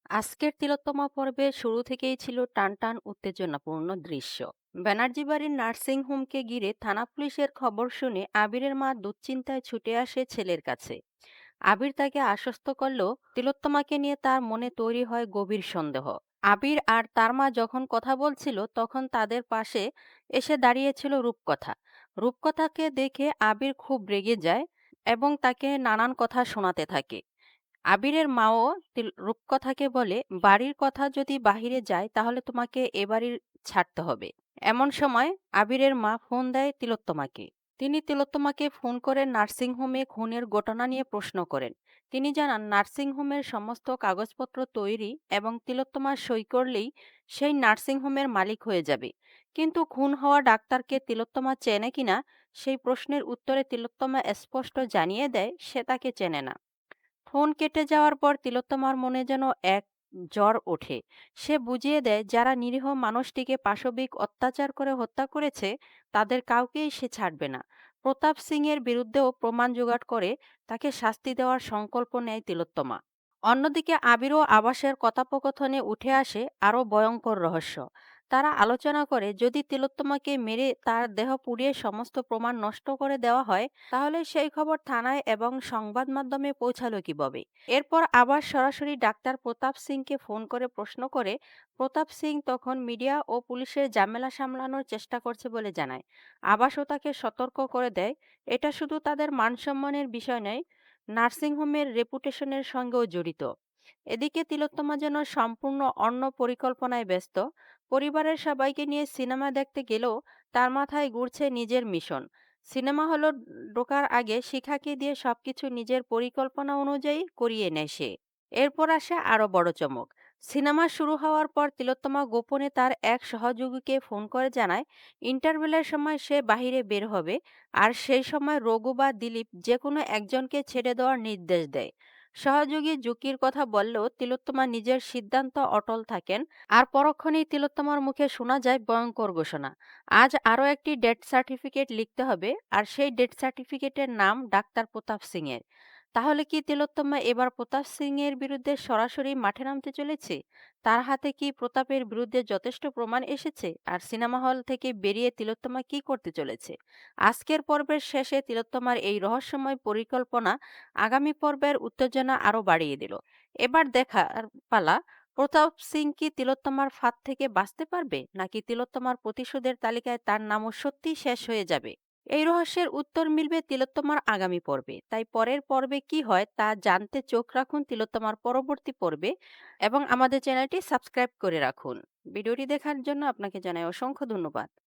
আজকের তিলোত্তমা পর্বে শুরু থেকেই ছিল টানটান উত্তেজনাপূর্ণ দৃশ্য। ব্যানার্জি বাড়ির নার্সিং হোমকে ঘিরে থানা পুলিশের খবর শুনে আবিরের মা দুশ্চিন্তায় ছুটে আসে ছেলের কাছে। আবির তাকে আশ্বস্ত করলেও তিলোত্তমাকে নিয়ে তার মনে তৈরি হয় গভীর সন্দেহ। আবির আর তার মা যখন কথা বলছিল তখন তাদের পাশে এসে দাঁড়িয়েছিল রূপকথা। রূপকথাকে দেখে আবির খুব রেগে যায় এবং তাকে নানান কথা শোনাতে থাকে। আবিরের মাও রূপকথাকে বলে, বাড়ির কথা যদি বাহিরে যায় তাহলে তোমাকে এ বাড়ির ছাড়তে হবে। এমন সময় আবিরের মা ফোন দেয় তিলোত্তমাকে। তিনি তিলোত্তমাকে ফোন করে নার্সিংহোমে খুনের ঘটনা নিয়ে প্রশ্ন করেন। তিনি জানান নার্সিংহোমের সমস্ত কাগজপত্র তৈরি এবং তিলোত্তমা সই করলেই সেই নার্সিংহোমের মালিক হয়ে যাবে। কিন্তু খুন হওয়া ডাক্তারকে তিলোত্তমা চেনে কিনা সেই প্রশ্নের উত্তরে তিলোত্তমা স্পষ্ট জানিয়ে দেয় সে তাকে চেনে না। ফোন কেটে যাওয়ার পর তিলোত্তমার মনে যেন এক জ্বর ওঠে। সে বুঝিয়ে দেয় যারা নিরীহ মানুষটিকে পাশবিক অত্যাচার করে হত্যা করেছে তাদের কাউকেই সে ছাড়বে না। প্রতাপ সিং এর বিরুদ্ধেও প্রমাণ জোগাড় করে তাকে শাস্তি দেওয়ার সংকল্প নেয় তিলোত্তমা। অন্যদিকে আবির ও আবাসের কথোপকথনে উঠে আসে আরো ভয়ঙ্কর রহস্য। তারা আলোচনা করে যদি তিলোত্তমাকে মেরে তার দেহ পুড়িয়ে সমস্ত প্রমাণ নষ্ট করে দেওয়া হয় তাহলে সেই খবর থানায় এবং সংবাদ মাধ্যমে পৌঁছালো কিভাবে। এরপর আবার সরাসরি ডাক্তার প্রতাপ সিংকে ফোন করে প্রশ্ন করে। প্রতাপ সিং তখন মিডিয়া ও পুলিশের ঝামেলা সামলানোর চেষ্টা করছে বলে জানায়। আবাসও তাকে সতর্ক করে দেয় এটা শুধু তাদের মান সম্মানের বিষয় নয়, নার্সিংহোমের রেপুটেশনের সঙ্গেও জড়িত। এদিকে তিলোত্তমা যেন সম্পূর্ণ অন্য পরিকল্পনায় ব্যস্ত। পরিবারের সবাইকে নিয়ে সিনেমা দেখতে গেলেও তার মাথায় ঘুরছে নিজের মিশন। সিনেমা হল ঢোকার আগে শিখাকে দিয়ে সবকিছু নিজের পরিকল্পনা অনুযায়ী করিয়ে নেয় সে। এরপর আসে আরো বড় চমক। সিনেমা শুরু হওয়ার পর তিলোত্তমা গোপনে তার এক সহযোগীকে ফোন করে জানায় ইন্টারভেলের সময় সে বাহিরে বের হবে আর সেই সময় রঘু বা দিলীপ যে কোনো একজনকে ছেড়ে দেওয়ার নির্দেশ দেয়। সহযোগী ঝুঁকির কথা বললেও তিলোত্তমা নিজের সিদ্ধান্ত অটল থাকেন। আর পরক্ষণেই তিলোত্তমার মুখে শোনা যায় ভয়ঙ্কর ঘোষণা, আজ আরও একটি ডেথ সার্টিফিকেট লিখতে হবে আর সেই ডেথ সার্টিফিকেটের নাম ডাক্তার প্রতাপ সিং এর। তাহলে কি তিলোত্তমা এবার প্রতাপ সিং এর বিরুদ্ধে সরাসরি মাঠে নামতে চলেছে? তার হাতে কি প্রতাপের বিরুদ্ধে যথেষ্ট প্রমাণ এসেছে? আর সিনেমা হল থেকে বেরিয়ে তিলোত্তমা কি করতে চলেছে? আজকের পর্বের শেষে তিলোত্তমার এই রহস্যময় পরিকল্পনা আগামী পর্বের উত্তেজনা আরো বাড়িয়ে দিল। এবার দেখার পালা, প্রতাপ সিং কি তিলোত্তমার ফাঁদ থেকে বাঁচতে পারবে নাকি তিলোত্তমার প্রতিশোধের তালিকায় তার নামও সত্যিই শেষ হয়ে যাবে? এই রহস্যের উত্তর মিলবে তিলোত্তমার আগামী পর্বে। তাই পরের পর্বে কি হয় তা জানতে চোখ রাখুন তিলোত্তমার পরবর্তী পর্বে এবং আমাদের চ্যানেলটি সাবস্ক্রাইব করে রাখুন। ভিডিওটি দেখার জন্য আপনাকে জানাই অসংখ্য ধন্যবাদ।